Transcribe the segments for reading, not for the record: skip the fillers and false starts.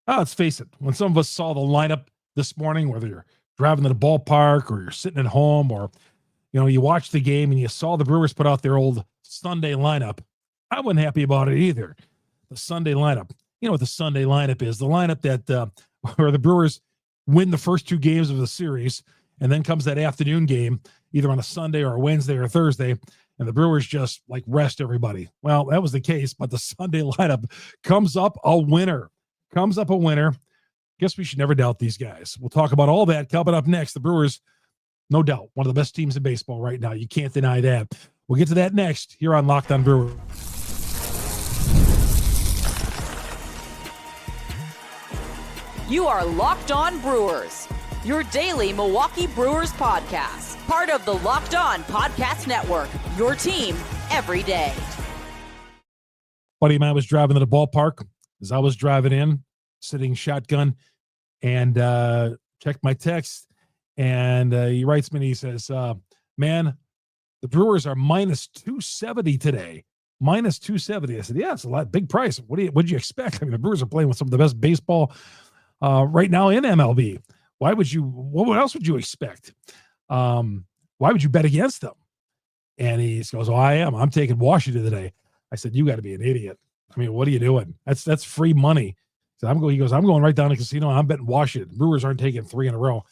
Let's face it, when some of us saw the lineup this morning, whether you're driving to the ballpark or you're sitting at home or, you watched the game and you saw the Brewers put out their old Sunday lineup, I wasn't happy about it either. The Sunday lineup. You know what the Sunday lineup is? The lineup that where the Brewers win the first two games of the series, and then comes that afternoon game, either on a Sunday or a Wednesday or Thursday, and the Brewers just rest everybody. Well, that was the case, but the Sunday lineup comes up a winner. Guess we should never doubt these guys. We'll talk about all that coming up next. The Brewers, no doubt, one of the best teams in baseball right now. You can't deny that. We'll get to that next here on Locked On Brewers. You are Locked On Brewers, your daily Milwaukee Brewers podcast. Part of the Locked On Podcast Network, your team every day. Buddy of mine was driving to the ballpark as I was driving in, sitting shotgun, and checked my text. And he writes me and he says, man, the Brewers are minus 270 today. Minus 270. I said, yeah, it's a lot. Big price. What'd you expect? I mean, the Brewers are playing with some of the best baseball right now in MLB. What else would you expect? Why would you bet against them? And he goes, oh, I am. I'm taking Washington today. I said, you got to be an idiot. I mean, what are you doing? That's free money. So he goes, I'm going right down to the casino. I'm betting Washington. Brewers aren't taking 3 in a row.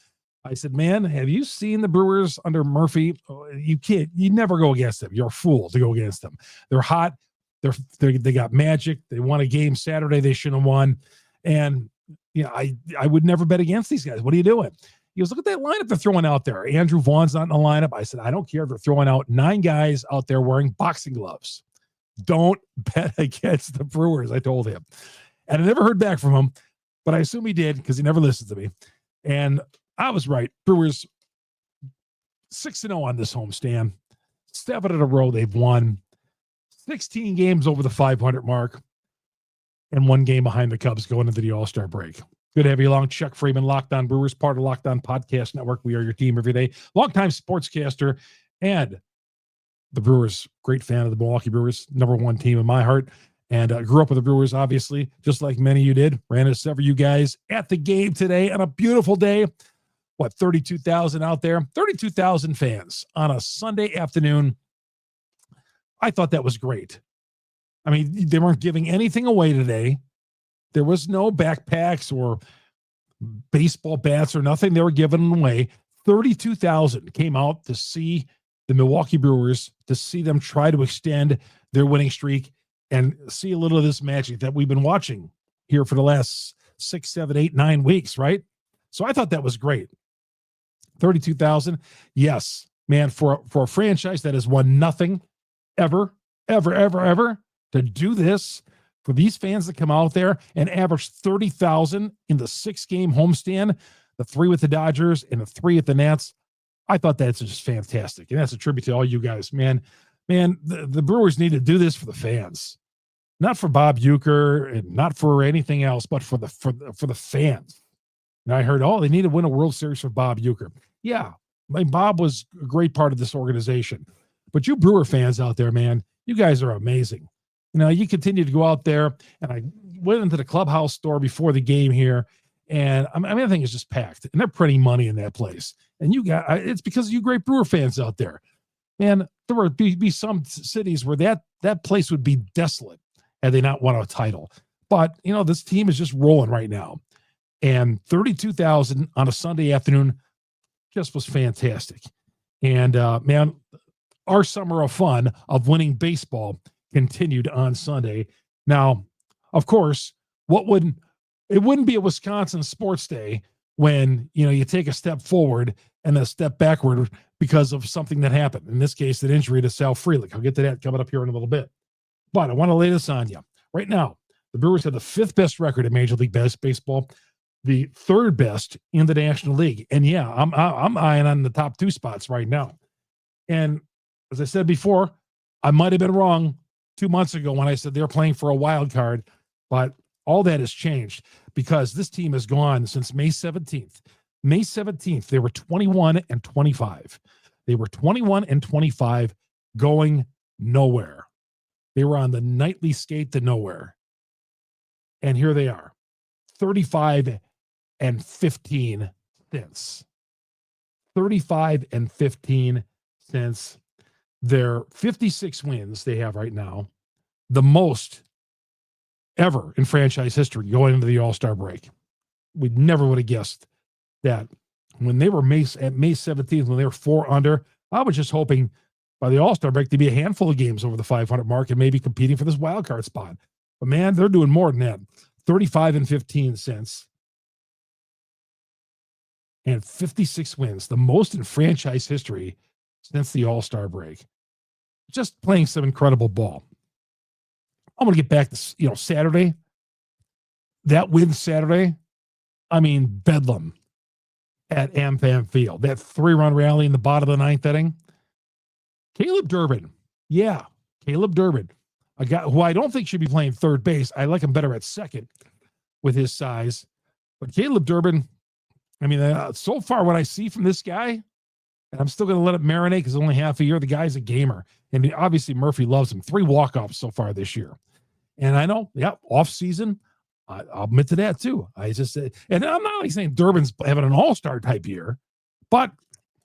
I said, man, have you seen the Brewers under Murphy? You never go against them. You're a fool to go against them. They're hot. They got magic. They won a game Saturday they shouldn't have won. And I would never bet against these guys. What are you doing? He goes, look at that lineup they're throwing out there. Andrew Vaughn's not in the lineup. I said, I don't care if they're throwing out 9 guys out there wearing boxing gloves. Don't bet against the Brewers, I told him. And I never heard back from him, but I assume he did because he never listened to me. And I was right. Brewers 6-0 on this homestand. 7 in a row they've won. 16 games over the 500 mark. And 1 game behind the Cubs going into the All-Star break. Good to have you along. Chuck Freeman, Locked On Brewers, part of Locked On Podcast Network. We are your team every day. Longtime sportscaster and the Brewers, great fan of the Milwaukee Brewers, number 1 team in my heart. And grew up with the Brewers, obviously, just like many of you did. Ran into several of you guys at the game today on a beautiful day. 32,000 out there? 32,000 fans on a Sunday afternoon. I thought that was great. I mean, they weren't giving anything away today. There was no backpacks or baseball bats or nothing they were giving away. 32,000 came out to see the Milwaukee Brewers, to see them try to extend their winning streak and see a little of this magic that we've been watching here for the last 6, 7, 8, 9 weeks, right? So I thought that was great. 32,000. Yes, man, for a franchise that has won nothing ever, to do this, for these fans to come out there and average 30,000 in the 6-game homestand, the 3 with the Dodgers and the 3 at the Nats, I thought that's just fantastic. And that's a tribute to all you guys, man. The Brewers need to do this for the fans, not for Bob Uecker and not for anything else, but for the fans. And I heard, they need to win a World Series for Bob Uecker. Yeah, Bob was a great part of this organization. But you Brewer fans out there, man, you guys are amazing. You continue to go out there, and I went into the clubhouse store before the game here, and I think it's just packed, and they're printing money in that place. And it's because of you great Brewer fans out there. Man, there would be some cities where that place would be desolate had they not won a title. But, this team is just rolling right now. And 32,000 on a Sunday afternoon just was fantastic. And, man, our summer of fun of winning baseball continued on Sunday. Now, of course, it wouldn't be a Wisconsin sports day when, you take a step forward and a step backward because of something that happened. In this case, an injury to Sal Frelick. I'll get to that coming up here in a little bit. But I want to lay this on you. Right now, the Brewers have the 5th best record in Major League Baseball, the 3rd best in the National League. And yeah, I'm eyeing on the top 2 spots right now. And as I said before, I might have been wrong 2 months ago when I said they're playing for a wild card, but all that has changed because this team has gone since May 17th. May 17th, they were 21-25. They were 21-25 going nowhere. They were on the nightly skate to nowhere. And here they are, 35 and 15 cents. 35 and 15 cents. Their 56 wins they have right now, the most ever in franchise history going into the All-Star break. We never would have guessed that. When they were at May 17th, when they were 4 under, I was just hoping by the All-Star break to be a handful of games over the 500 mark and maybe competing for this wild card spot. But man, they're doing more than that. 35 and 15 cents. And 56 wins, the most in franchise history since the All-Star break. Just playing some incredible ball. I'm going to get back to, Saturday. That win Saturday, I mean, bedlam at AmFam Field. That 3-run rally in the bottom of the 9th inning. Caleb Durbin. Yeah, Caleb Durbin. A guy who I don't think should be playing third base. I like him better at second with his size. But Caleb Durbin, I mean, so far what I see from this guy, and I'm still going to let it marinate because it's only half a year, the guy's a gamer. And obviously Murphy loves him. 3 walk-offs so far this year. And I know, off season, I'll admit to that too. And I'm not like saying Durbin's having an all-star type year, but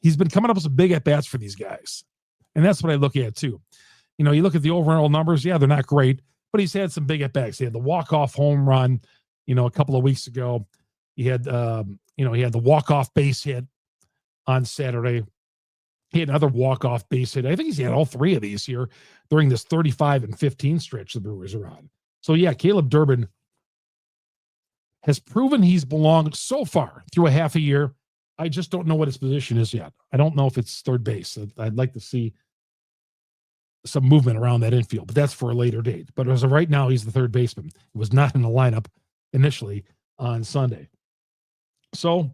he's been coming up with some big at-bats for these guys. And that's what I look at too. You look at the overall numbers, they're not great, but he's had some big at-bats. He had the walk-off home run, a couple of weeks ago. He had, he had the walk-off base hit on Saturday. He had another walk-off base hit. I think he's had all 3 of these here during this 35 and 15 stretch the Brewers are on. So yeah, Caleb Durbin has proven he's belonged so far through a half a year. I just don't know what his position is yet. I don't know if it's third base. I'd like to see some movement around that infield, but that's for a later date. But as of right now, he's the third baseman. He was not in the lineup initially on Sunday. So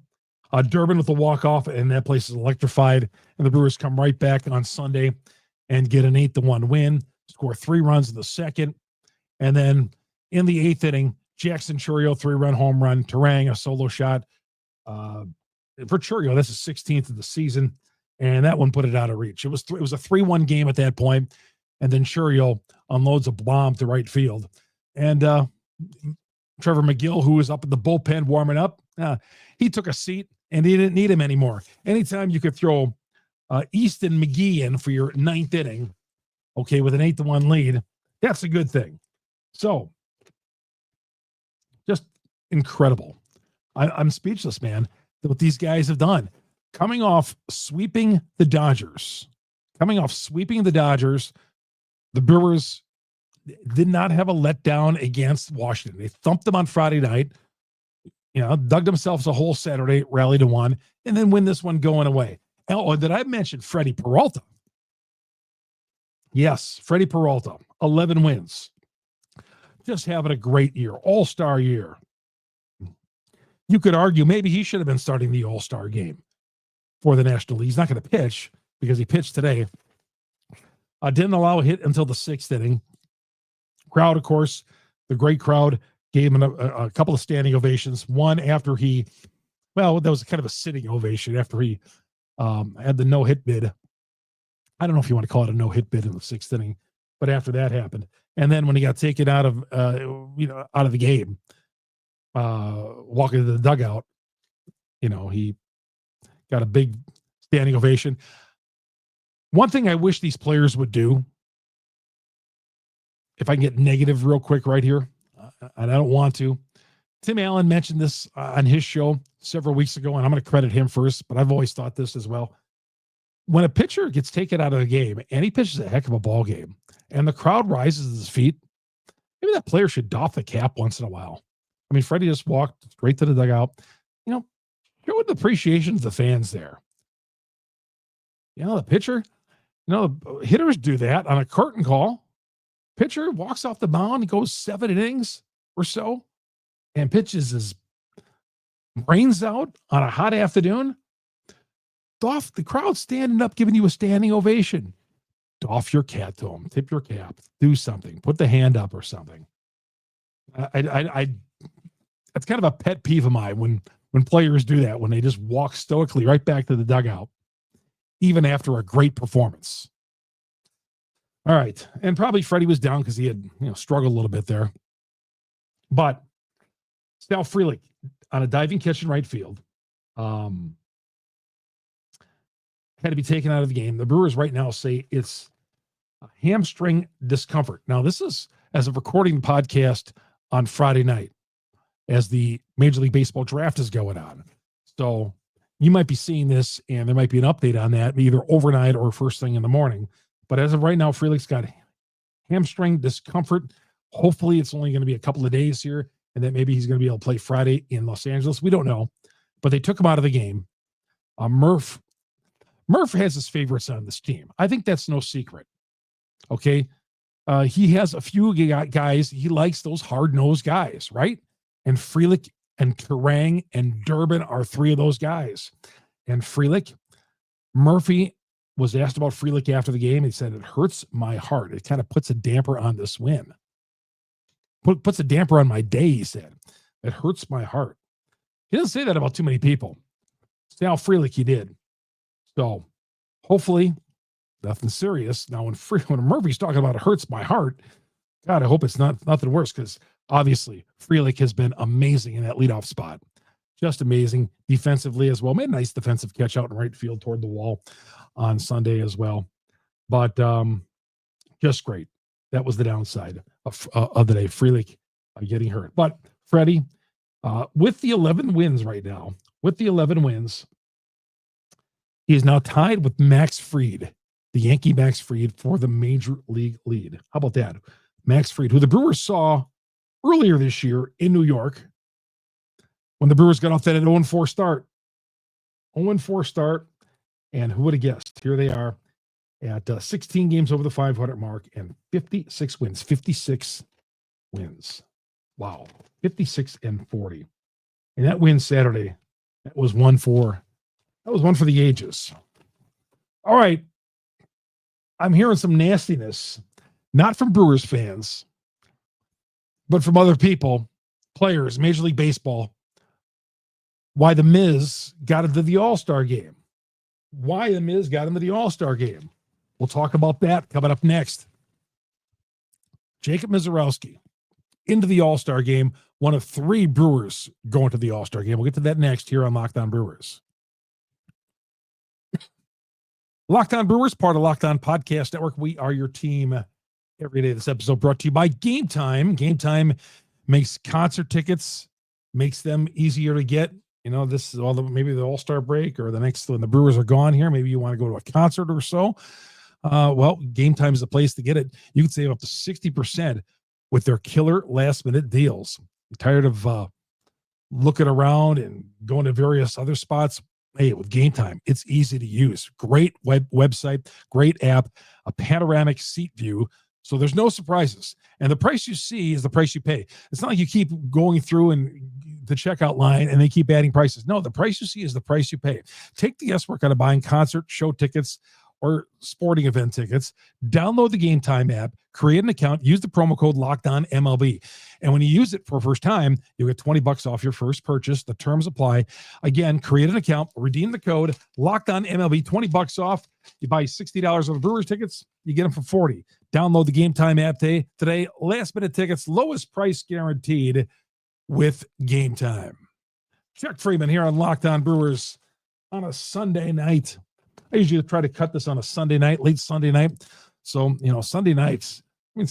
Durbin with the walk-off, and that place is electrified. And the Brewers come right back on Sunday and get an 8-1 win, score 3 runs in the second. And then in the 8th inning, Jackson Chourio, 3-run home run. Terang, a solo shot. For Chourio, that's the 16th of the season. And that one put it out of reach. It was a 3-1 game at that point. And then Chourio unloads a bomb to right field. And Trevor McGill, who was up in the bullpen warming up, he took a seat and he didn't need him anymore. Anytime you could throw Easton McGee in for your 9th inning, okay, with an 8-1 lead, that's a good thing. So, just incredible. I'm speechless, man, what these guys have done. Coming off sweeping the Dodgers, the Brewers did not have a letdown against Washington. They thumped them on Friday night, dug themselves a whole Saturday, rally to 1, and then win this one going away. Oh, did I mention Freddy PEralta? Yes, Freddy PEralta, 11 wins. Just having a great year, all-star year. You could argue maybe he should have been starting the all-star game for the National League. He's not going to pitch because he pitched today. Didn't allow a hit until the 6th inning. Crowd, of course, the great crowd gave him a couple of standing ovations. One after that was kind of a sitting ovation after he had the no-hit bid. I don't know if you want to call it a no-hit bid in the 6th inning, but after that happened. And then when he got taken out of the game, walking to the dugout, he got a big standing ovation. One thing I wish these players would do, if I can get negative real quick right here, and I don't want to. Tim Allen mentioned this on his show several weeks ago, and I'm going to credit him first, but I've always thought this as well. When a pitcher gets taken out of the game and he pitches a heck of a ball game and the crowd rises to his feet, maybe that player should doff the cap once in a while. I mean, Freddie just walked straight to the dugout. Show an appreciation to the fans there. The pitcher, hitters do that on a curtain call. Pitcher walks off the mound, he goes 7 innings or so and pitches his brains out on a hot afternoon. Doff, the crowd standing up, giving you a standing ovation. Doff your cap to him, tip your cap, do something, put the hand up or something. That's kind of a pet peeve of mine when players do that, when they just walk stoically right back to the dugout, even after a great performance. All right. And probably Freddie was down because he had struggled a little bit there. But Sal Frelick on a diving catch in right field. Had to be taken out of the game. The Brewers right now say it's a hamstring discomfort. Now, this is as of recording the podcast on Friday night as the Major League Baseball draft is going on. So you might be seeing this and there might be an update on that either overnight or first thing in the morning. But as of right now, Frelick's got hamstring discomfort. Hopefully it's only going to be a couple of days here and that maybe he's going to be able to play Friday in Los Angeles. We don't know, but they took him out of the game. Murph has his favorites on this team. I think that's no secret. Okay. He has a few guys. He likes those hard-nosed guys, right? And Frelick and Kerrang and Durbin are three of those guys. And Frelick, Murphy was asked about Frelick after the game. He said, it hurts my heart. It kind of puts a damper on this win. Puts a damper on my day, he said. It hurts my heart. He doesn't say that about too many people. Sal Frelick, he did. So hopefully nothing serious. Now, when Murphy's talking about it hurts my heart, God, I hope it's nothing worse because obviously Frelick has been amazing in that leadoff spot. Just amazing defensively as well. Made a nice defensive catch out in right field toward the wall on Sunday as well. But just great. That was the downside of the day. Frelick getting hurt. But Freddie, with the 11 wins right now, he is now tied with Max Fried, the Yankee Max Fried, for the major league lead. How about that? Max Fried, who the Brewers saw earlier this year in New York when the Brewers got off that 0-4 start. 0-4 start. And who would have guessed? Here they are at 16 games over the 500 mark and 56 wins. 56 wins. Wow. 56-40. And that win Saturday, that was one for the ages. All right. I'm hearing some nastiness, not from Brewers fans, but from other people, players, Major League Baseball, why the Miz got into the All-Star game. We'll talk about that coming up next. Jacob Misiorowski into the All-Star game, one of three Brewers going to the All-Star game. We'll get to that next here on Locked On Brewers. Locked On Brewers, part of Locked On Podcast Network. We are your team every day. This episode brought to you by Gametime. Gametime makes concert tickets, makes them easier to get. You know, this is maybe the All-Star break or the next when the Brewers are gone here. Maybe you want to go to a concert or so. Well, Gametime is the place to get it. You can save up to 60% with their killer last-minute deals. You're tired of looking around and going to various other spots? Hey, with Gametime, it's easy to use. Great website, great app, a panoramic seat view. So there's no surprises. And the price you see is the price you pay. It's not like you keep going through and the checkout line and they keep adding prices. No, the price you see is the price you pay. Take the guesswork out of buying concert, show tickets, or sporting event tickets. Download the Gametime app, create an account, use the promo code LOCKEDONMLB. And when you use it for the first time, you'll get $20 off your first purchase. The terms apply. Again, create an account, redeem the code LOCKEDONMLB, $20 off. You buy $60 of the Brewers tickets, you get them for $40. Download the Gametime app today. Last minute tickets, lowest price guaranteed with Gametime. Chuck Freeman here on Locked On Brewers on a Sunday night. I usually try to cut this on a Sunday night, late Sunday night. So, Sunday nights, we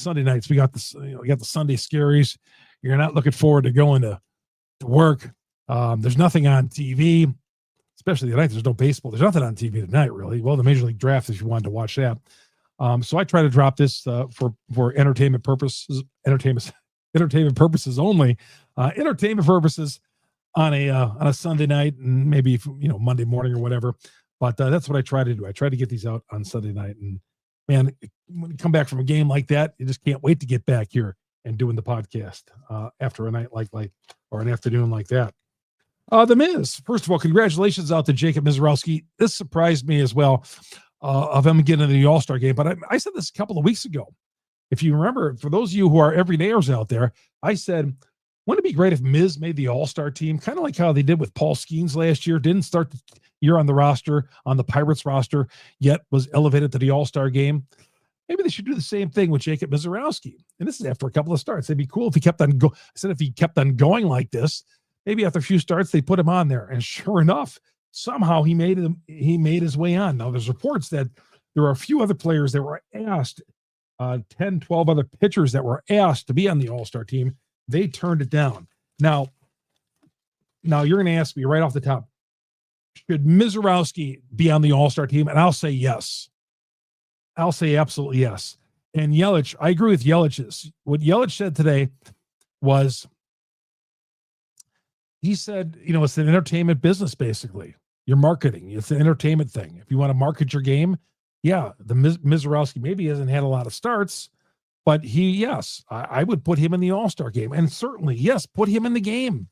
got this, we got the Sunday scaries. You're not looking forward to going to work. There's nothing on TV, especially tonight. There's no baseball. There's nothing on TV tonight, really. Well, the Major League Draft, if you wanted to watch that. So I try to drop this for entertainment purposes, entertainment purposes only, entertainment purposes on a Sunday night and maybe, Monday morning or whatever. But that's what I try to do. I try to get these out on Sunday night. And, man, when you come back from a game like that, you just can't wait to get back here and doing the podcast after a night like or an afternoon like that. The Miz, first of all, congratulations out to Jacob Misiorowski. This surprised me as well of him getting into the All-Star game. But I said this a couple of weeks ago. If you remember, for those of you who are everydayers out there, I said, wouldn't it be great if Miz made the All-Star team? Kind of like how they did with Paul Skeens last year. Didn't start the year on the roster, on the Pirates roster, yet was elevated to the All-Star game. Maybe they should do the same thing with Jacob Misiorowski. And this is after a couple of starts. It'd be cool if he kept on I said if he kept on going like this, maybe after a few starts, they put him on there. And sure enough, somehow he made his way on. Now, there's reports that there are a few other players that were asked, 10, 12 other pitchers that were asked to be on the All-Star team. They turned it down. Now you're going to ask me right off the top, should Misiorowski be on the All-Star team? And I'll say yes. I'll say absolutely yes. And Yelich, I agree with Yelich. What Yelich said today was, he said, it's an entertainment business, basically. You're marketing. It's an entertainment thing. If you want to market your game, yeah, the Misiorowski maybe hasn't had a lot of starts, but I would put him in the All-Star game. And certainly, yes, put him in the game.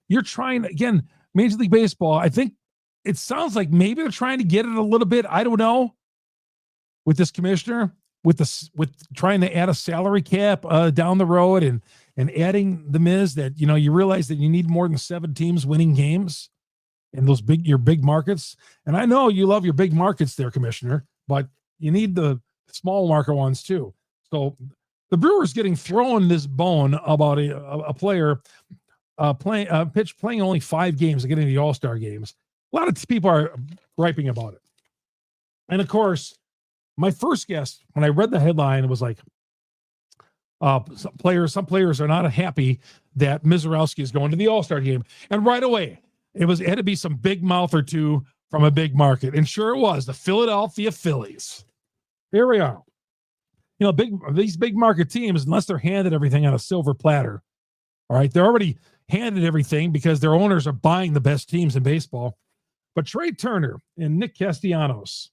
You're trying, again, Major League Baseball, I think it sounds like maybe they're trying to get it a little bit. I don't know. With this commissioner, with trying to add a salary cap down the road and adding the Miz, that you realize that you need more than 7 teams winning games in your big markets. And I know you love your big markets there, Commissioner, but you need the small market ones too. So the Brewers getting thrown this bone about a player playing only 5 games and getting the All-Star games. A lot of people are griping about it. And of course, my first guess when I read the headline was like, some players are not happy that Misiorowski is going to the All-Star game. And right away, it had to be some big mouth or two from a big market. And sure it was, the Philadelphia Phillies. Here we are. These big market teams, unless they're handed everything on a silver platter, all right, they're already handed everything because their owners are buying the best teams in baseball. But Trey Turner and Nick Castellanos,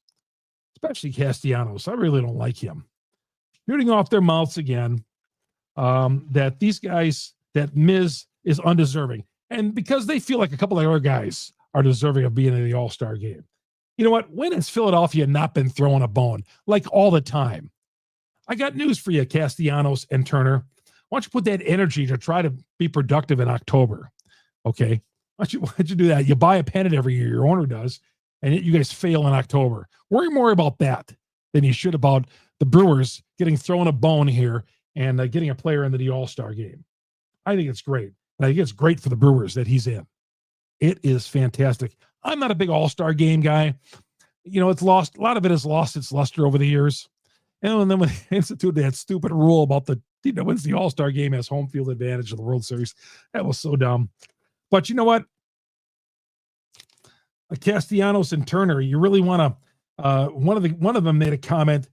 especially Castellanos, I really don't like him, shooting off their mouths again, that these guys, that Miz is undeserving. And because they feel like a couple of other guys are deserving of being in the All-Star game. You know what? When has Philadelphia not been throwing a bone? Like all the time. I got news for you, Castellanos and Turner. Why don't you put that energy to try to be productive in October? Okay. Why don't you do that? You buy a pennant every year, your owner does, and you guys fail in October. Worry more about that than you should about the Brewers getting thrown a bone here and getting a player into the All-Star game. I think it's great. And I think it's great for the Brewers that he's in. It is fantastic. I'm not a big All-Star game guy. It's lost. A lot of it has lost its luster over the years. And then when they instituted that stupid rule about the wins the All-Star game has home field advantage of the World Series, that was so dumb. But you know what? Castellanos and Turner, you really want to. One of them made a comment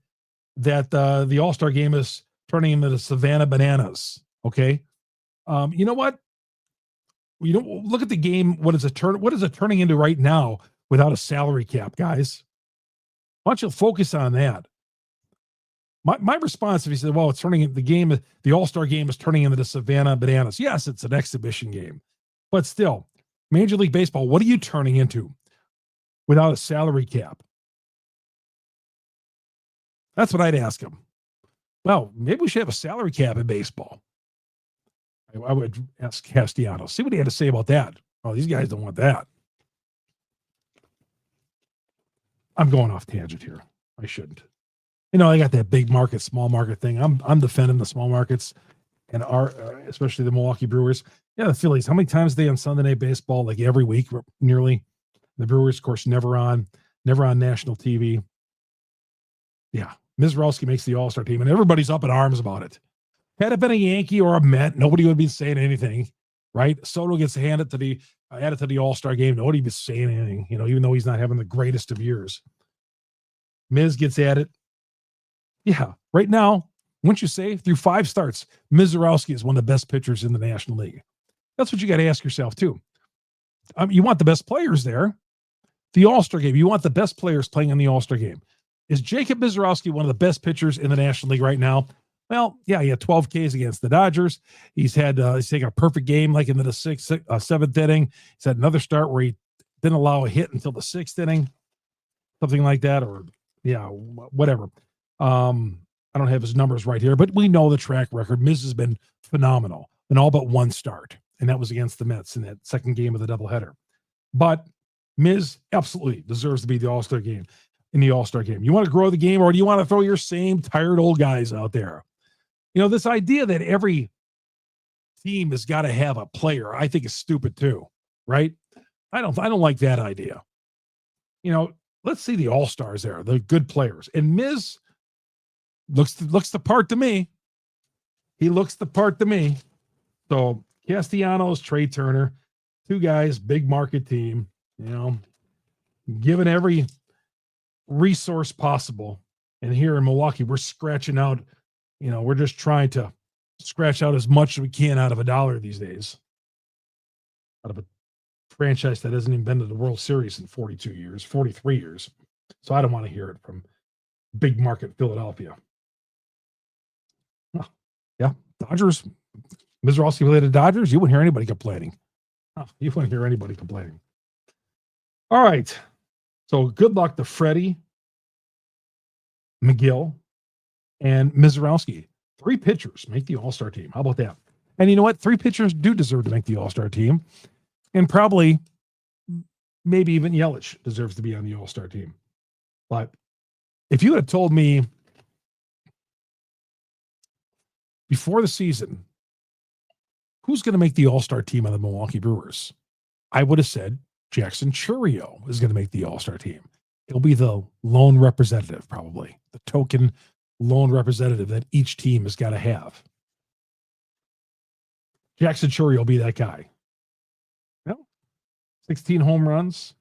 that the All-Star game is turning into the Savannah Bananas. Okay, you know what? You don't look at the game. What is it turning into right now without a salary cap, guys? Why don't you focus on that? My response, if he said, "Well, it's turning the All-Star game is turning into the Savannah Bananas." Yes, it's an exhibition game, but still, Major League Baseball. What are you turning into without a salary cap? That's what I'd ask him. Well, maybe we should have a salary cap in baseball. I would ask Castellanos. See what he had to say about that. Oh, these guys don't want that. I'm going off tangent here. I shouldn't. I got that big market, small market thing. I'm defending the small markets and especially the Milwaukee Brewers. Yeah, the Phillies. How many times are they on Sunday Night Baseball? Like every week, nearly. The Brewers, of course, never on national TV. Yeah, Misiorowski makes the All-Star team, and everybody's up in arms about it. Had it been a Yankee or a Met, nobody would be saying anything, right? Soto gets added to the All-Star game. Nobody would be saying anything, even though he's not having the greatest of years. Miz gets added. Yeah, right now, wouldn't you say, through 5 starts, Misiorowski is one of the best pitchers in the National League. That's what you got to ask yourself, too. You want the best players there. The All-Star game, you want the best players playing in the All-Star game. Is Jacob Misiorowski one of the best pitchers in the National League right now? Well, yeah, he had 12 Ks against the Dodgers. He's taken a perfect game like into the 7th inning. He's had another start where he didn't allow a hit until the 6th inning, something like that, or yeah, whatever. I don't have his numbers right here, but we know the track record. Miz has been phenomenal in all but one start, and that was against the Mets in that second game of the doubleheader. But Miz absolutely deserves to be the All-Star game. in the All-Star game? You want to grow the game, or do you want to throw your same tired old guys out there? This idea that every team has got to have a player, I think is stupid too, right? I don't like that idea. Let's see the All-Stars there, the good players. And Miz looks the part to me. He looks the part to me. So Castellanos, Trey Turner, two guys, big market team, given every resource possible. And here in Milwaukee, we're scratching out, we're just trying to scratch out as much as we can out of $1 these days. Out of a franchise that hasn't even been to the World Series in 43 years. So I don't want to hear it from big market Philadelphia. Oh, yeah, Dodgers. Misiorowski related Dodgers. You wouldn't hear anybody complaining. You wouldn't hear anybody complaining. All right. So good luck to Freddy, McGill, and Misiorowski. 3 pitchers make the All-Star team. How about that? And you know what? 3 pitchers do deserve to make the All-Star team. And probably, maybe even Yelich deserves to be on the All-Star team. But if you had told me before the season, who's going to make the All-Star team on the Milwaukee Brewers, I would have said Jackson Chourio is going to make the All-Star team. It'll be the lone representative, probably. The token lone representative that each team has got to have. Jackson Chourio will be that guy. 16 home runs.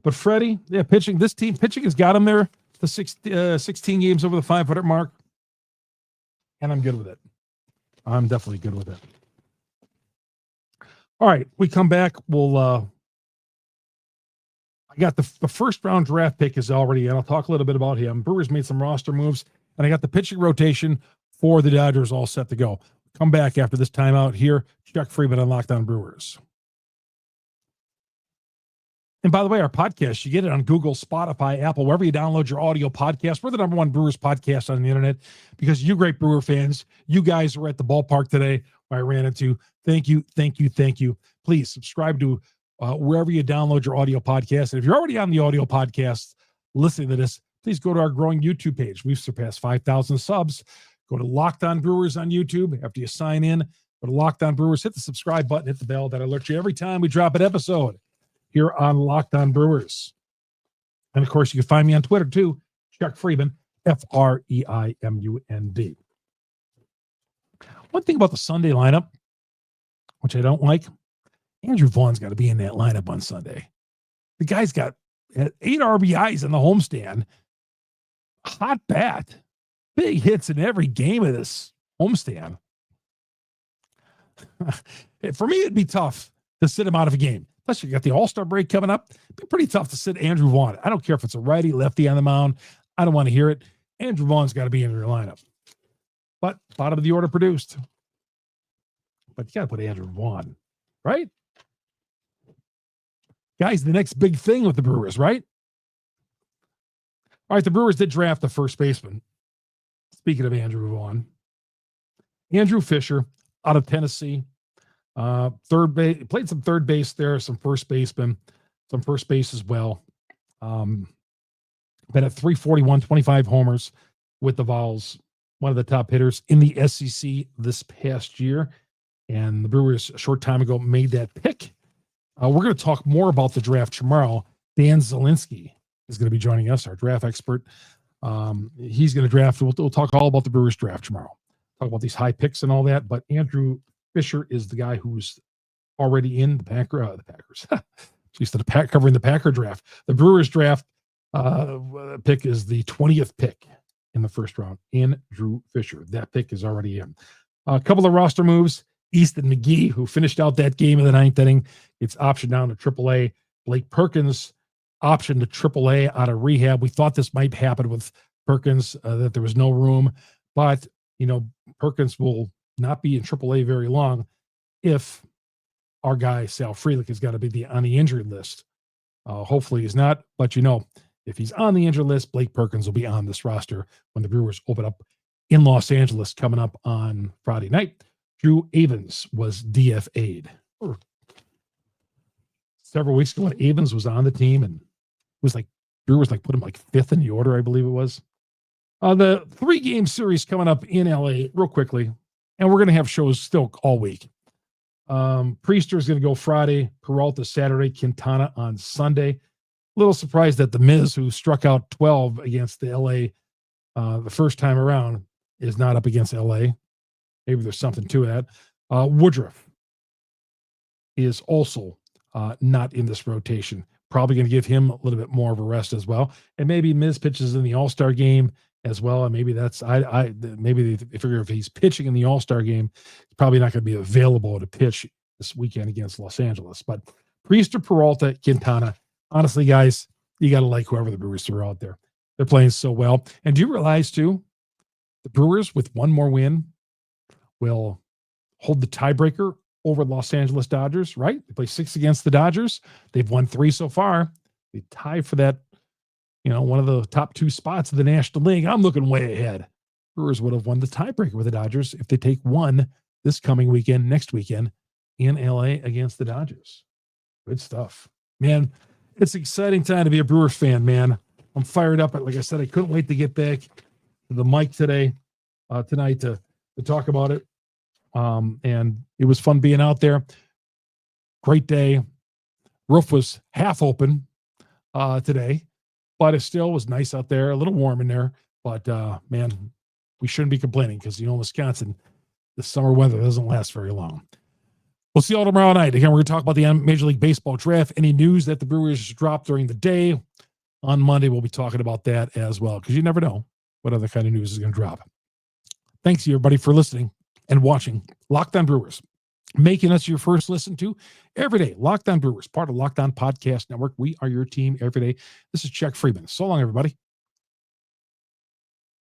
But Freddie, pitching has got him there to 16 games over the 500 mark. And I'm good with it. I'm definitely good with it. All right, we come back. We'll I got the first round draft pick is already in. I'll talk a little bit about him. Brewers made some roster moves, and I got the pitching rotation for the Dodgers all set to go. Come back after this timeout here. Chuck Freeman on Locked On Brewers. And by the way, our podcast, you get it on Google, Spotify, Apple, wherever you download your audio podcast. We're the #1 Brewers podcast on the internet because you great Brewer fans, you guys were at the ballpark today where I ran into. Thank you. Please subscribe to wherever you download your audio podcast. And if you're already on the audio podcast listening to this, please go to our growing YouTube page. We've surpassed 5,000 subs. Go to Locked On Brewers on YouTube. After you sign in, go to Locked On Brewers, hit the subscribe button, hit the bell. That alerts you every time we drop an episode here on Locked On Brewers. And, of course, you can find me on Twitter, too. Chuck Freeman, FREIMUND. One thing about the Sunday lineup, which I don't like, Andrew Vaughn's got to be in that lineup on Sunday. The guy's got 8 RBIs in the homestand. Hot bat. Big hits in every game of this homestand. For me, it'd be tough to sit him out of a game. Plus, you got the All-Star break coming up. It'd be pretty tough to sit Andrew Vaughn. I don't care if it's a righty, lefty on the mound. I don't want to hear it. Andrew Vaughn's got to be in your lineup. But bottom of the order produced. But you got to put Andrew Vaughn, right? Guys, the next big thing with the Brewers, right? All right, the Brewers did draft the first baseman. Speaking of Andrew Vaughn, Andrew Fisher out of Tennessee. Third base, played some third base there, some first baseman, some first base as well. Been at 341, 25 homers with the Vols, one of the top hitters in the SEC this past year. And the Brewers a short time ago made that pick. We're going to talk more about the draft tomorrow. Dan Zielinski is going to be joining us, our draft expert. He's going to draft. We'll talk all about the Brewers draft tomorrow. Talk about these high picks and all that. But Andrew Fisher is the guy who's already in the Packers. She's covering the Packer draft. The Brewers draft pick is the 20th pick in the first round. Andrew Fisher. That pick is already in. A couple of roster moves. Easton McGee, who finished out that game in the 9th inning, it's optioned down to AAA. Blake Perkins optioned to AAA out of rehab. We thought this might happen with Perkins, that there was no room, but Perkins will not be in AAA very long if our guy Sal Frelick has got to be on the injured list. Hopefully he's not, but if he's on the injured list, Blake Perkins will be on this roster when the Brewers open up in Los Angeles coming up on Friday night. Drew Avans was DFA'd several weeks ago when Avans was on the team and was like Brewers like put him like fifth in the order, I believe it was. The 3-game series coming up in LA real quickly, and we're going to have shows still all week. Priester is going to go Friday, Peralta Saturday, Quintana on Sunday. A little surprised that the Miz, who struck out 12 against the LA the first time around, is not up against LA. Maybe there's something to that. Woodruff is also not in this rotation. Probably going to give him a little bit more of a rest as well. And maybe Miz pitches in the All-Star game as well. And maybe that's maybe they figure if he's pitching in the All-Star game, he's probably not going to be available to pitch this weekend against Los Angeles. But Priester, Peralta, Quintana. Honestly, guys, you got to like whoever the Brewers throw out there. They're playing so well. And do you realize, too, the Brewers, with one more win, will hold the tiebreaker over Los Angeles Dodgers, right? They play 6 against the Dodgers. They've won 3 so far. They tie for that, one of the top 2 spots of the National League. I'm looking way ahead. Brewers would have won the tiebreaker with the Dodgers if they take one this coming weekend, next weekend, in LA against the Dodgers. Good stuff. Man, it's an exciting time to be a Brewers fan, man. I'm fired up. Like I said, I couldn't wait to get back to the mic tonight to talk about it. And it was fun being out there. Great day. Roof was half open today, but it still was nice out there, a little warm in there. But man, we shouldn't be complaining because Wisconsin, the summer weather doesn't last very long. We'll see you all tomorrow night. Again, we're going to talk about the Major League Baseball draft. Any news that the Brewers dropped during the day on Monday, we'll be talking about that as well, because you never know what other kind of news is going to drop. Thanks, everybody, for listening and watching Locked On Brewers, making us your first listen to every day. Locked On Brewers, part of Locked On Podcast Network. We are your team every day. This is Chuck Freeman. So long, everybody.